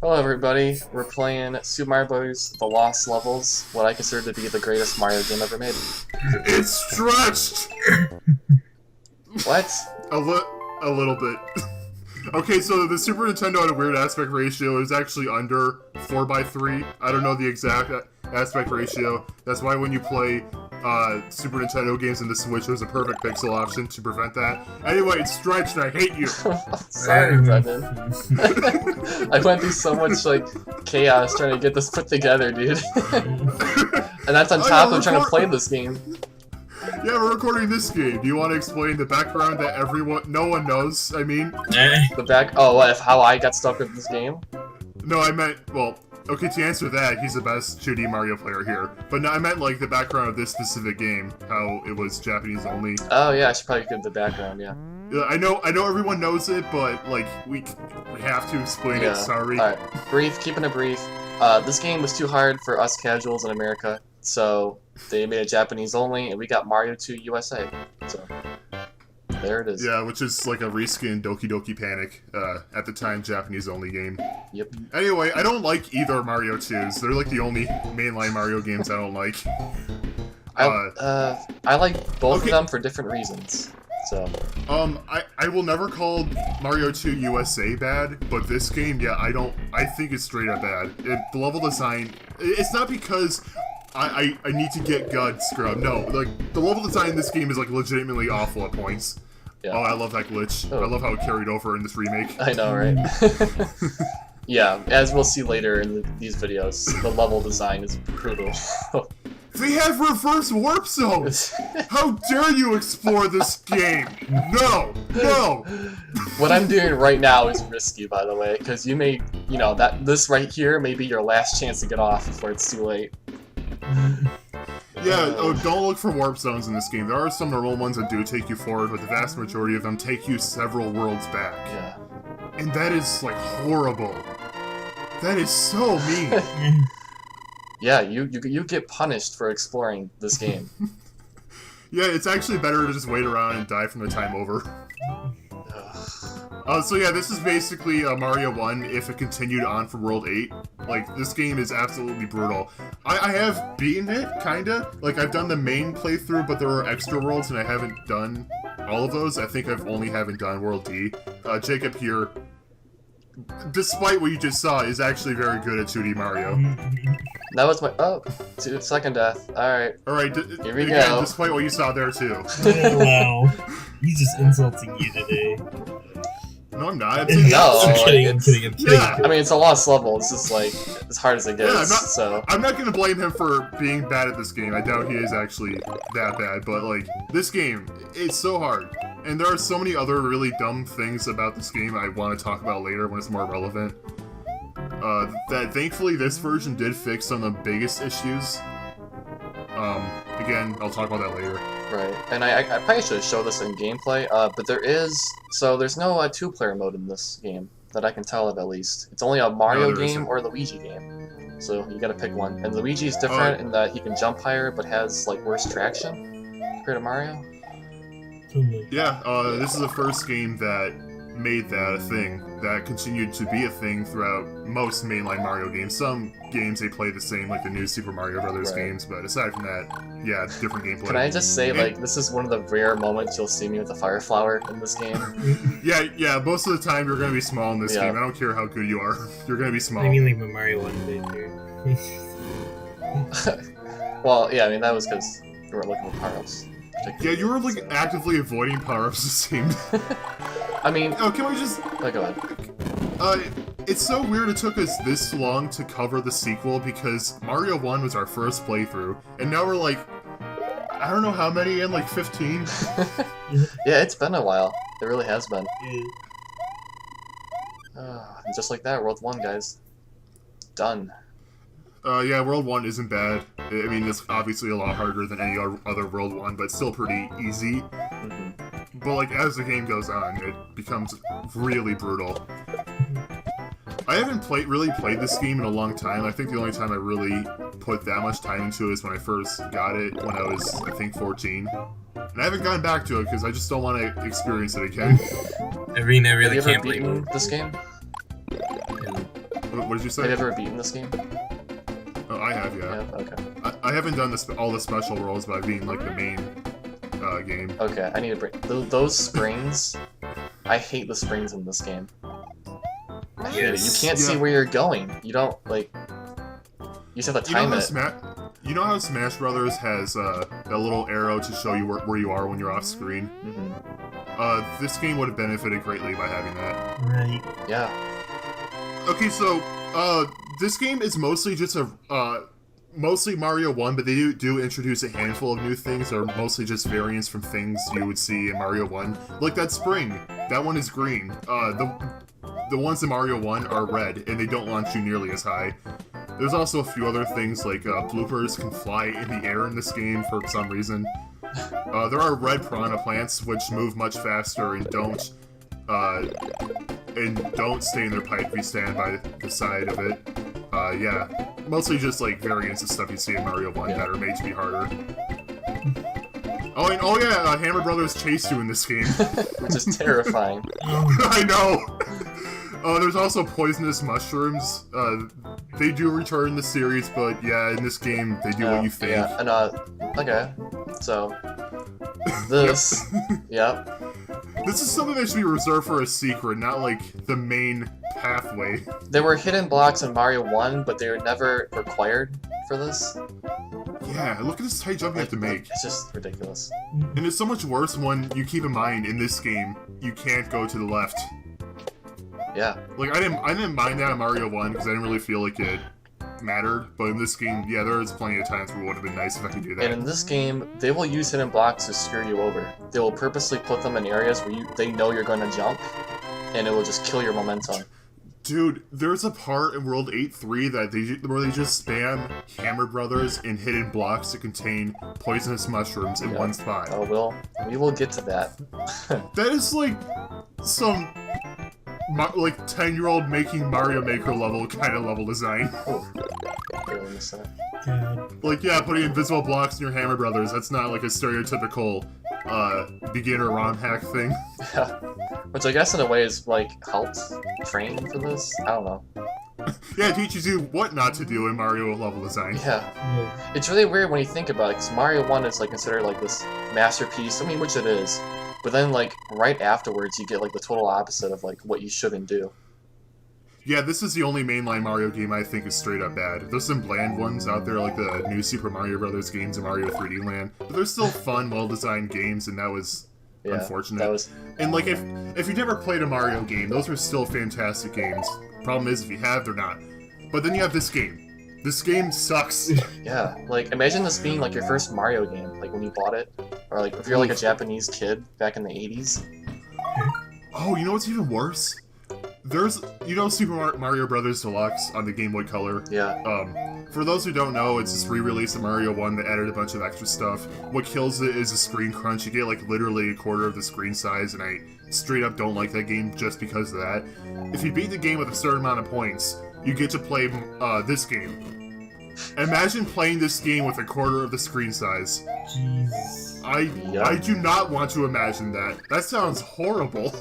Hello everybody, we're playing Super Mario Bros. The Lost Levels, what I consider to be the greatest Mario game ever made. It's stretched! What? A little bit. Okay, so the Super Nintendo had a weird aspect ratio. It was actually under 4:3. I don't know the exact aspect ratio. That's why when you play Super Nintendo games in the Switch, there's a perfect pixel option to prevent that. Anyway, it's stretched and I hate you! Sorry, Brendan. I went through so much, chaos trying to get this put together, dude. And that's on top of trying to play this game. Yeah, we're recording this game. Do you want to explain the background that no one knows, I mean? How I got stuck with this game? No, I meant, well, okay, to answer that, he's the best 2D Mario player here. But no, I meant, the background of this specific game, how it was Japanese only. Oh, yeah, I should probably give the background, yeah. I know everyone knows it, but, we have to explain it, sorry. Alright, keeping it brief. This game was too hard for us casuals in America, so they made it Japanese only, and we got Mario 2 USA. So, there it is. Yeah, which is like a reskin Doki Doki Panic, at the time Japanese only game. Yep. Anyway, I don't like either Mario 2s. They're the only mainline Mario games I don't like. I like both of them for different reasons. So. I will never call Mario 2 USA bad, but this game, yeah, I think it's straight up bad. The level design, it's not because I need to get God scrubbed. No, the level design in this game is legitimately awful at points. Yeah. Oh, I love that glitch. Oh. I love how it carried over in this remake. I know, right? Yeah, as we'll see later in these videos, the level design is brutal. They have reverse warp zones! How dare you explore this game? No! No! What I'm doing right now is risky, by the way, because you may, this right here may be your last chance to get off before it's too late. Yeah, don't look for warp zones in this game. There are some normal ones that do take you forward, but the vast majority of them take you several worlds back. Yeah. And that is, horrible. That is so mean. Yeah, you get punished for exploring this game. Yeah, it's actually better to just wait around and die from the time over. So yeah, this is basically Mario 1 if it continued on from World 8. This game is absolutely brutal. I have beaten it, kinda. I've done the main playthrough, but there are extra worlds and I haven't done all of those. I think I've only haven't done World D. Jacob here, despite what you just saw, is actually very good at 2D Mario. That was my second death. Alright. Alright, here we go. Despite what you saw there too. Wow. He's just insulting you today. No, I'm not. I'm kidding. Yeah. I mean, it's a lost level. It's just as hard as it gets. I'm not gonna blame him for being bad at this game. I doubt he is actually that bad. But this game, it's so hard, and there are so many other really dumb things about this game I want to talk about later when it's more relevant. That thankfully this version did fix some of the biggest issues. Again, I'll talk about that later. Right, and I probably should show this in gameplay, but there's no two-player mode in this game, that I can tell of at least. It's only a Mario game or a Luigi game, so you gotta pick one. And Luigi's different in that he can jump higher, but has, worse traction compared to Mario. Yeah, this is the first game that made that a thing, that continued to be a thing throughout most mainline Mario games. Some games they play the same, like the new Super Mario Brothers games, but aside from that, yeah, different gameplay. Can I just say, this is one of the rare moments you'll see me with a fire flower in this game? Yeah, most of the time you're gonna be small in this game. I don't care how good you are, you're gonna be small. I mean, the Mario 1 did here. Well, yeah, I mean, that was because you weren't looking for power-ups. Yeah, you were actively avoiding power-ups, it seemed. I mean... Oh, can we just... Oh, go ahead. It's so weird it took us this long to cover the sequel because Mario 1 was our first playthrough, and now we're I don't know how many in, 15? Yeah, it's been a while. It really has been. And just like that, World 1, guys. Done. Yeah, World 1 isn't bad. I mean, it's obviously a lot harder than any other World 1, but still pretty easy. But, as the game goes on, it becomes really brutal. I haven't really played this game in a long time. I think the only time I really put that much time into it is when I first got it, when I was, I think, 14. And I haven't gone back to it because I just don't want to experience it again. Irina really can't believe this game. What did you say? Have you ever beaten this game? Oh, I have, yeah. Yeah. Okay. I haven't done all the special roles by being like the main game. Okay. I need to bring those springs. I hate the springs in this game. I hate it. You can't see where you're going. You don't like. You just have to time it. You know how Smash Brothers has a little arrow to show you where you are when you're off screen? Mm-hmm. This game would have benefited greatly by having that. Right. Yeah. Okay, so this game is mostly just mostly Mario 1, but they do introduce a handful of new things that are mostly just variants from things you would see in Mario 1. Like that spring. That one is green. The ones in Mario 1 are red, and they don't launch you nearly as high. There's also a few other things, like bloopers can fly in the air in this game for some reason. There are red Piranha Plants, which move much faster and don't stay in their pipe if you stand by the side of it. Yeah, mostly just like variants of stuff you see in Mario 1 that are made to be harder. Oh yeah, Hammer Brothers chase you in this game. Which is terrifying. I know! There's also poisonous mushrooms. They do return in the series, but yeah, in this game, they do what you think. Yeah, and okay. So, this, yep. This is something that should be reserved for a secret, not like the main pathway. There were hidden blocks in Mario 1, but they were never required for this. Yeah, look at this tight jump you have to make. It's just ridiculous. And it's so much worse when you keep in mind, in this game, you can't go to the left. Yeah. Like, I didn't mind that in Mario 1, because I didn't really feel like it mattered, but in this game, yeah, there is plenty of times where it would have been nice if I could do that. And in this game, they will use hidden blocks to screw you over. They will purposely put them in areas where they know you're going to jump, and it will just kill your momentum. Dude, there's a part in World 8-3 where they just spam Hammer Brothers and hidden blocks to contain poisonous mushrooms in one spot. Oh, we will get to that. That is like some like 10-year-old making Mario Maker level kind of level design. Oh, really missed that. Like, yeah, putting invisible blocks in your Hammer Brothers, that's not like a stereotypical beginner ROM hack thing. Yeah. Which I guess in a way is like helped train for this? I don't know. Yeah, it teaches you what not to do in Mario level design. Yeah. It's really weird when you think about it, because Mario 1 is like considered like this masterpiece, I mean, which it is. But then, like, right afterwards, you get, like, the total opposite of, like, what you shouldn't do. Yeah, this is the only mainline Mario game I think is straight up bad. There's some bland ones out there, like the new Super Mario Brothers games and Mario 3D Land. But they're still fun, well-designed games, and that was unfortunate. And, like, if you never played a Mario game, those are still fantastic games. Problem is, if you have, they're not. But then you have this game. This game sucks. Yeah, like, imagine this being, like, your first Mario game, like, when you bought it. Or, like, if you're, like, a Japanese kid back in the 80s. Oh, you know what's even worse? There's, you know Super Mario Brothers Deluxe on the Game Boy Color? Yeah. For those who don't know, it's this re-release of Mario 1 that added a bunch of extra stuff. What kills it is the screen crunch. You get, like, literally a quarter of the screen size, and I straight up don't like that game just because of that. If you beat the game with a certain amount of points, you get to play this game. Imagine playing this game with a quarter of the screen size. Jesus. I do not want to imagine that. That sounds horrible.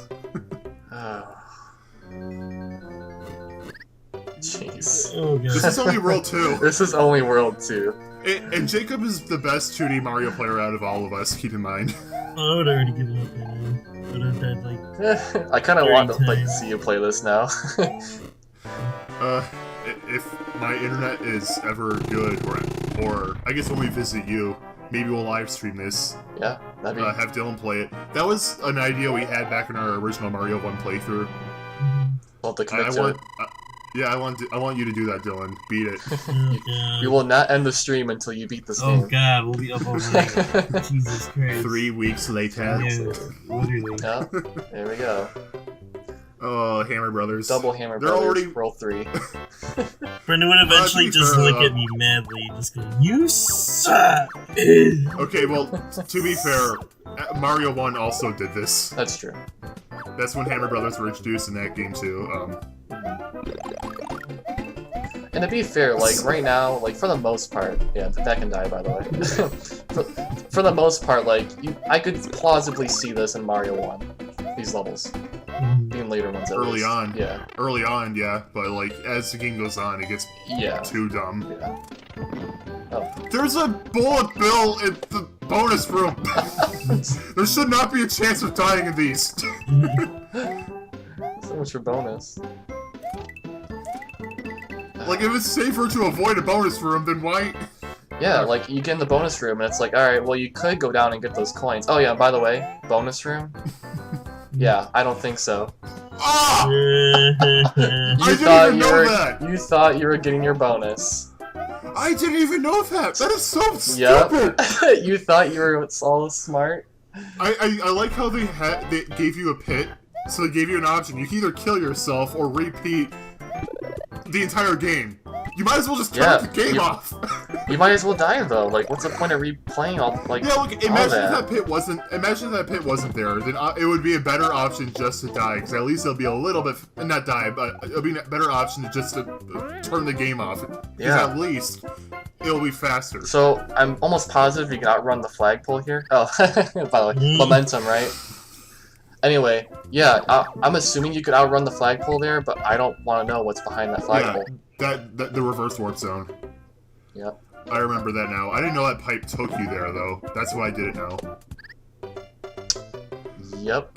Jeez. Oh, God. This is only World 2. This is only World 2. And Jacob is the best 2D Mario player out of all of us, keep in mind. I would already give up by now. But I've had, like... I kind of want to like, see you play this now. If my internet is ever good, or I guess when we visit you, maybe we'll live stream this. Yeah, that'd be... have Dylan play it. That was an idea we had back in our original Mario 1 playthrough. Well, to commit to it. Yeah, I want you to do that, Dylan. Beat it. Oh, God. We will not end the stream until you beat this game. Oh, God, we'll be up all night. Jesus Christ. 3 weeks later. Yeah, literally. Yeah, there we go. Oh, Hammer Brothers. Double Hammer Brothers, World 3. Brendan would eventually just look at me madly and just go, "You suck!" Okay, well, to be fair, Mario 1 also did this. That's true. That's when Hammer Brothers were introduced in that game, too. And to be fair, like, right now, like, for the most part... Yeah, that can die, by the way. for the most part, like, I could plausibly see this in Mario 1. These levels. Being later ones at early least. on. Yeah. Early on, yeah, but like as the game goes on, it gets too dumb. Yeah. Oh. There's a bullet bill in the bonus room. There should not be a chance of dying in these. So much for bonus. Like, if it's safer to avoid a bonus room, then why? Yeah, like, you get in the bonus room, and it's like, alright, well, you could go down and get those coins. Oh, yeah, by the way, bonus room? Yeah, I don't think so. Ah! You I didn't even know that! You thought you were getting your bonus. I didn't even know that! That is so stupid! Yep. You thought you were all smart. I like how they gave you a pit, so they gave you an option. You can either kill yourself or repeat the entire game. You might as well just turn the game off. You might as well die though. Like, what's the point of replaying all like? Yeah, look. Imagine if that pit wasn't. Imagine if that pit wasn't there. Then it would be a better option just to die, because at least it'll be a little bit not die, but it'll be a better option to just turn the game off. Because at least it'll be faster. So I'm almost positive you can outrun the flagpole here. Oh, by the way, momentum, right? Anyway, yeah, I'm assuming you could outrun the flagpole there, but I don't want to know what's behind that flagpole. Yeah, the reverse warp zone. Yep. I remember that now. I didn't know that pipe took you there, though. That's why I didn't know. Yep.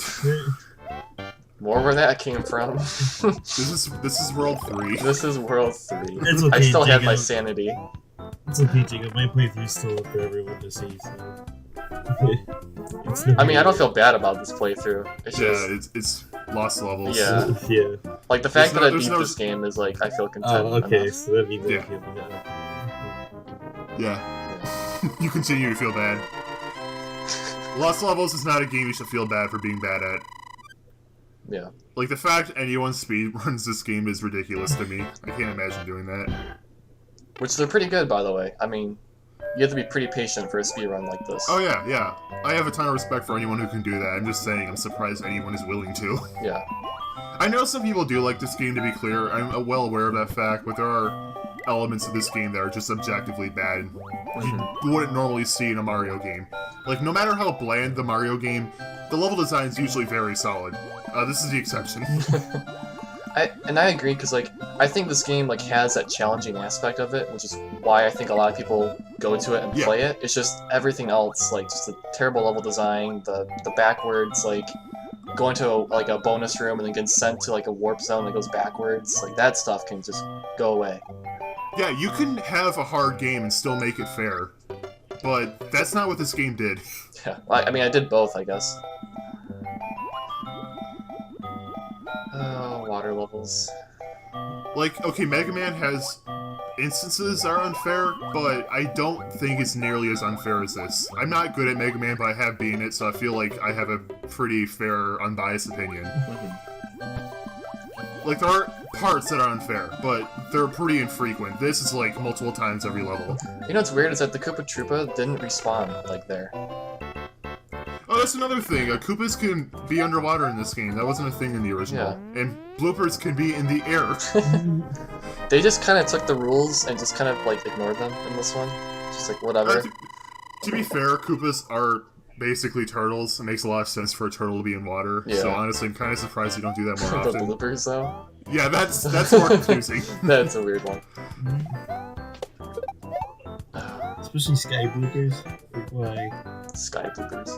More where that came from. This is World 3. This is World 3. It's okay, I still have my Jacob. sanity. It's okay, Jacob. My playthrough's still up for everyone to see, so... I mean, I don't feel bad about this playthrough. It's just... it's lost levels. Yeah. Yeah. Like, the fact that I beat this game is like, I feel content. Oh, okay, enough. so that means I Yeah. feel bad. Yeah. You continue to feel bad. Lost Levels is not a game you should feel bad for being bad at. Yeah. Like, the fact anyone speedruns this game is ridiculous to me. I can't imagine doing that. Which they're pretty good, by the way. I mean, you have to be pretty patient for a speedrun like this. Oh yeah, yeah. I have a ton of respect for anyone who can do that. I'm just saying, I'm surprised anyone is willing to. Yeah. I know some people do like this game, to be clear. I'm well aware of that fact, but there are elements of this game that are just objectively bad. You wouldn't normally see in a Mario game. Like, no matter how bland the Mario game, the level design is usually very solid. This is the exception. I agree, because, like, I think this game, like, has that challenging aspect of it, which is why I think a lot of people go to it and play it. It's just everything else, like, just the terrible level design, the backwards, like, going to, a bonus room and then getting sent to, like, a warp zone that goes backwards. Like, that stuff can just go away. Yeah, you can have a hard game and still make it fair. But that's not what this game did. Yeah, I mean, I did both, I guess. Oh, water levels. Like, okay, Mega Man has instances that are unfair, but I don't think it's nearly as unfair as this. I'm not good at Mega Man, but I have beaten it, so I feel like I have a pretty fair, unbiased opinion. Like, there are parts that are unfair, but they're pretty infrequent. This is, like, multiple times every level. You know what's weird is that the Koopa Troopa didn't respawn, like, there. Oh, that's another thing. Koopas can be underwater in this game. That wasn't a thing in the original. Yeah. And bloopers can be in the air. They just kind of took the rules and just kind of, like, ignored them in this one. Just like, whatever. To be fair, Koopas are basically turtles. It makes a lot of sense for a turtle to be in water. Yeah. So honestly, I'm kind of surprised you don't do that more The often. bloopers, though? Yeah, that's more confusing. That's a weird one. Especially sky bloopers. Like, why? Sky bloopers.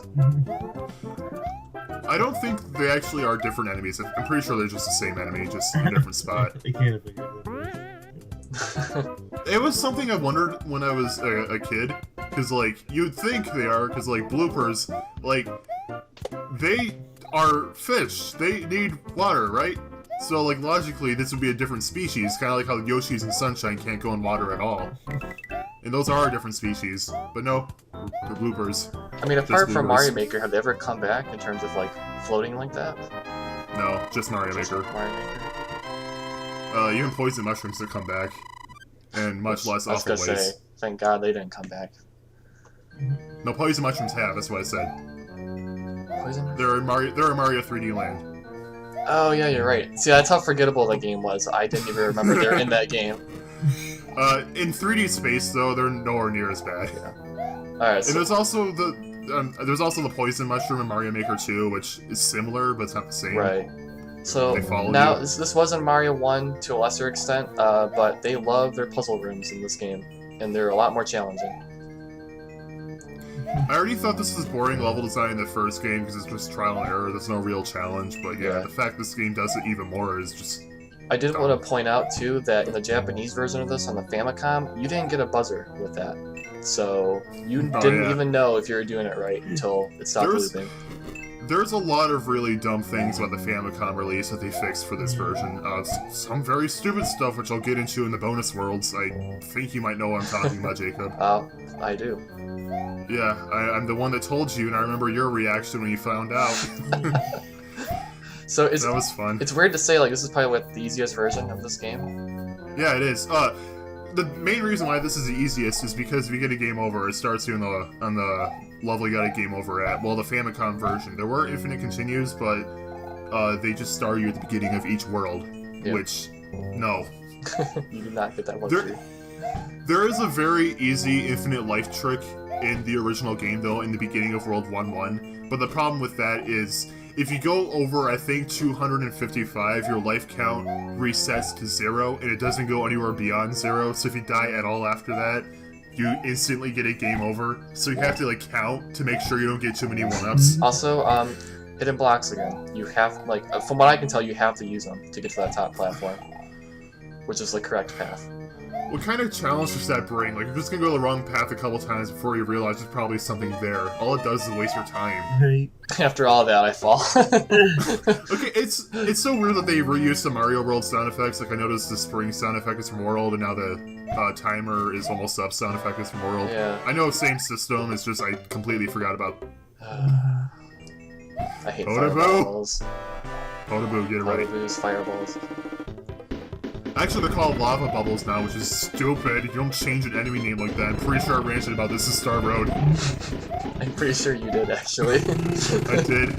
I don't think they actually are different enemies. I'm pretty sure they're just the same enemy, just in a different spot. I can't figure it out. It was something I wondered when I was a kid, because, like, you'd think they are, because, like, bloopers, like, they are fish. They need water, right? So, like, logically, this would be a different species, kind of like how Yoshi's and Sunshine can't go in water at all. And those are a different species, but no, they're bloopers. I mean, apart from bloopers. Mario Maker, have they ever come back in terms of, like, floating like that? No, just Mario Just Maker. Mario Maker? Even poison mushrooms that come back, and much less I was awful gonna ways. say, thank God they didn't come back. No, poison mushrooms have. That's what I said. Poison? They're in Mario 3D Land. Oh, yeah, you're right. See, that's how forgettable that game was. I didn't even remember they were in that game. In 3D space, though, they're nowhere near as bad. Alright, And so there's also the poison mushroom in Mario Maker 2, which is similar, but it's not the same. right. So They follow now you? this was in Mario 1 to a lesser extent, but they love their puzzle rooms in this game, and they're a lot more challenging. I already thought this was boring level design in the first game because it's just trial and error. There's no real challenge, but yeah, the fact this game does it even more is just. I did want to point out too that in the Japanese version of this on the Famicom, you didn't get a buzzer with that, so you didn't even know if you were doing it right until it stopped looping. There's a lot of really dumb things about the Famicom release that they fixed for this version. Some very stupid stuff, which I'll get into in the bonus worlds. I think you might know what I'm talking about, Jacob. I do. Yeah, I'm the one that told you, and I remember your reaction when you found out. So that was fun. It's weird to say, like, this is probably the easiest version of this game. Yeah, it is. The main reason why this is the easiest is because if you get a game over, it starts you on the level you got a game over at. Well, the Famicom version. There were infinite continues, but they just start you at the beginning of each world, which, no. You do not get that luxury. There is a very easy infinite life trick in the original game, though, in the beginning of World 1-1. But the problem with that is, if you go over, I think, 255, your life count resets to 0, and it doesn't go anywhere beyond 0, so if you die at all after that, you instantly get a game over. So you have to, like, count to make sure you don't get too many 1-ups. Also, hidden blocks again. You have, like, from what I can tell, you have to use them to get to that top platform, which is the correct path. What kind of challenge does that bring? Like, you're just gonna go the wrong path a couple times before you realize there's probably something there. All it does is waste your time. Right. After all that, I fall. Okay, it's so weird that they reused the Mario World sound effects. Like, I noticed the spring sound effect is from World, and now the timer is almost up sound effect is from World. Yeah. I know, same system, it's just I completely forgot about... I hate fireballs. Podaboo, get it right. Podaboos, fireballs. Actually, they're called lava bubbles now, which is stupid. You don't change an enemy name like that. I'm pretty sure I ranted about this in Star Road. I'm pretty sure you did, actually. I did.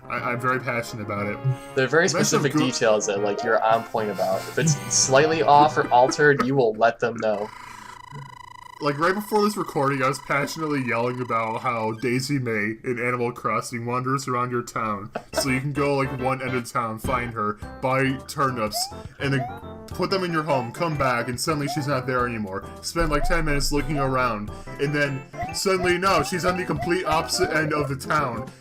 I'm very passionate about it. There are very specific details that, like, you're on point about. If it's slightly off or altered, you will let them know. Like, right before this recording, I was passionately yelling about how Daisy May in Animal Crossing wanders around your town. So you can go, like, one end of town, find her, buy turnips, and then put them in your home, come back, and suddenly she's not there anymore. Spend, like, 10 minutes looking around, and then suddenly, no, she's on the complete opposite end of the town.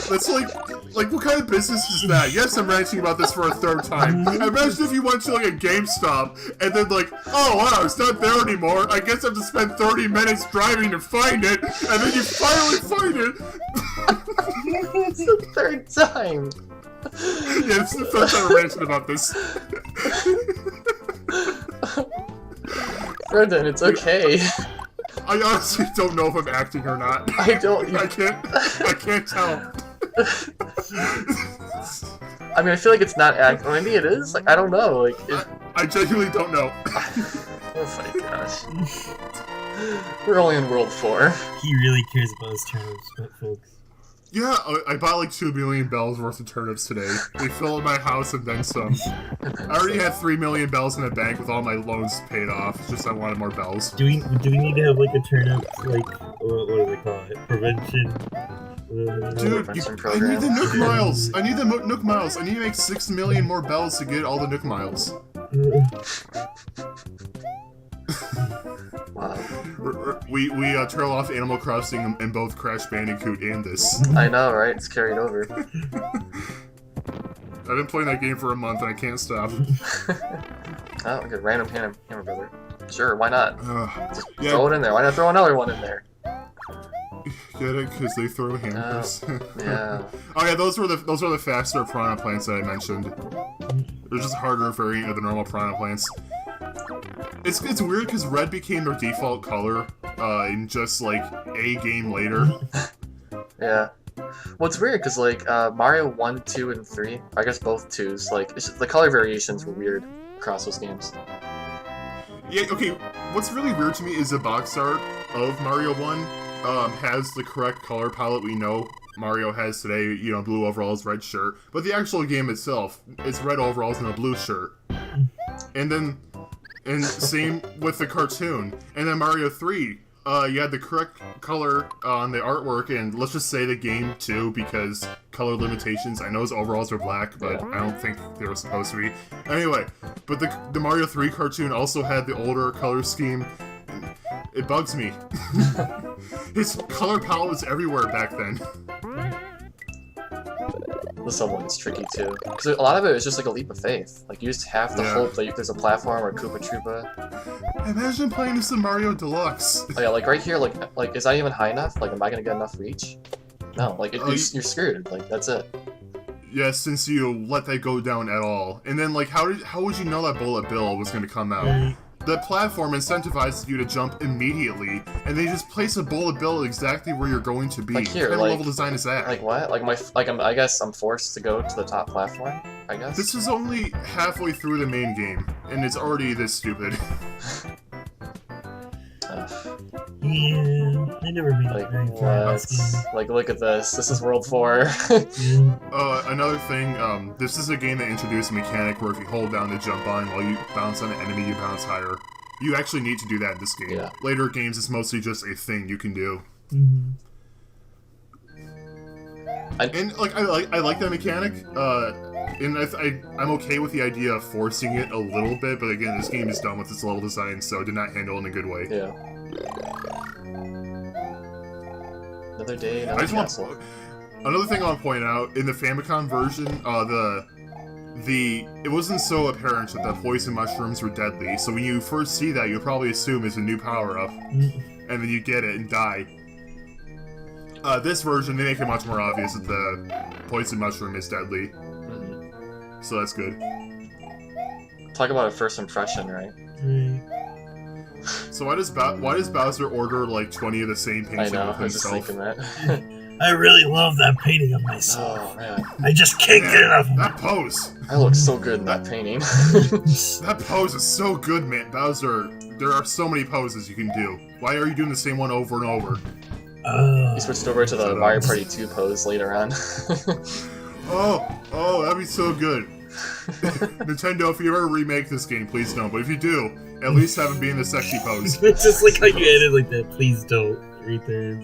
That's like, what kind of business is that? Yes, I'm ranting about this for a third time. Imagine if you went to, like, a GameStop, and then, like, oh, wow, it's not there anymore. I guess I have to spend 30 minutes driving to find it, and then you finally find it. It's the third time. Yeah, it's the third time I'm ranting about this. Brendan, it's okay. I honestly don't know if I'm acting or not. I don't. I can't tell. I mean, I feel like it's not acting. Maybe it is. Like, I don't know. Like, I genuinely don't know. Oh my gosh. We're only in World 4. He really cares about his turnips, folks. Yeah, I bought like 2 million bells worth of turnips today. They filled my house and then some. I already had 3 million bells in the bank with all my loans paid off. It's just I wanted more bells. Do we need to have like a turnip, like, what do they call it? Prevention? Dude, I need the Nook Miles! I need the Nook Miles! I need to make 6 million more bells to get all the Nook Miles. Wow. We trail off Animal Crossing and both Crash Bandicoot and this. I know, right? It's carried over. I've been playing that game for a month and I can't stop. Oh, okay, random hammer brother. Sure, why not? Just yeah. throw it in there. Why not throw another one in there? Get it? Because they throw hammers. Yeah. Oh yeah, those were the faster Piranha Plants that I mentioned. They're just a harder variant of the normal Piranha Plants. It's weird because red became their default color in just like a game later. Yeah. Well, it's weird because like Mario 1, 2, and 3, I guess both 2s, like it's just, the color variations were weird across those games. Yeah. Okay. What's really weird to me is the box art of Mario 1 has the correct color palette we know Mario has today. You know, blue overalls, red shirt. But the actual game itself is red overalls and a blue shirt. And same with the cartoon. And then Mario 3, you had the correct color on the artwork, and let's just say the game too, because color limitations. I know his overalls are black, but I don't think they were supposed to be. Anyway, but the Mario 3 cartoon also had the older color scheme. It bugs me. His color palette was everywhere back then. This level is tricky too, because a lot of it is just like a leap of faith. Like you just have to hope that there's a platform or Koopa Troopa. Imagine playing this in Mario Deluxe. Oh yeah, like right here, like is that even high enough? Like, am I gonna get enough reach? No, like you're screwed. Like that's it. Yeah, since you let that go down at all, and then like how would you know that Bullet Bill was gonna come out? The platform incentivizes you to jump immediately, and they just place a bullet bill exactly where you're going to be. Like here, what kind like, of level design is that? Like what? I guess I'm forced to go to the top platform. I guess. This is only halfway through the main game, and it's already this stupid. Yeah, I never made it very far in this game. Like, look at this. This is World 4. Another thing, this is a game that introduced a mechanic where if you hold down the jump button while you bounce on an enemy, you bounce higher. You actually need to do that in this game. Yeah. Later games, it's mostly just a thing you can do. And like I like that mechanic. And I'm okay with the idea of forcing it a little bit, but again, this game is done with its level design, so did not handle it in a good way. Yeah. Another day, another castle. Another thing I want to point out, in the Famicom version, it wasn't so apparent that the poison mushrooms were deadly, so when you first see that, you'll probably assume it's a new power-up, and then you get it and die. This version, they make it much more obvious that the poison mushroom is deadly. So that's good. Talk about a first impression, right? So why does Bowser order like 20 of the same paintings of himself? I was just thinking that. I really love that painting of myself. Oh man, I just can't get enough of that pose. I look so good in that painting. That pose is so good, man. Bowser, there are so many poses you can do. Why are you doing the same one over and over? He switched over to the Mario Party 2 pose later on. Oh, that'd be so good. Nintendo, if you ever remake this game, please don't. But if you do, at least have it be in the sexy pose. It's just like how you added like that, please don't, right there.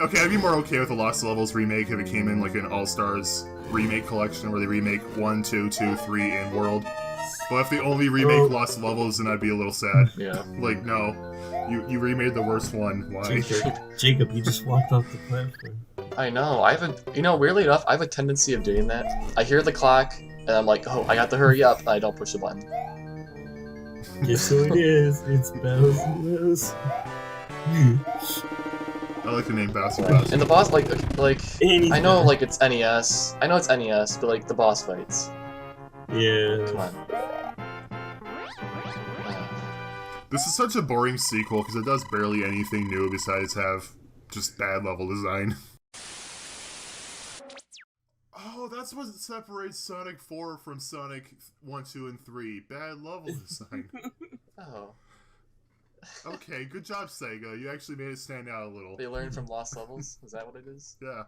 Okay, I'd be more okay with the Lost Levels remake if it came in like an All-Stars remake collection where they remake 1, 2, 2, 3, and World. But if they only remake Lost Levels, then I'd be a little sad. Yeah. Like, no. You remade the worst one. Why? Jacob, you just walked off the platform. I know. Weirdly enough, I have a tendency of doing that. I hear the clock, and I'm like, oh, I got to hurry up, and I don't push the button. Guess who it is? It's Bowser. I like the name Bowser. And the boss, like, I know, like, it's NES. I know it's NES, but, like, the boss fights. Yeah. Come on. This is such a boring sequel because it does barely anything new besides have just bad level design. Oh, that's what separates Sonic 4 from Sonic 1, 2, and 3. Bad level design. Oh. Okay, good job, Sega. You actually made it stand out a little. They learned from Lost Levels? Is that what it is? Yeah.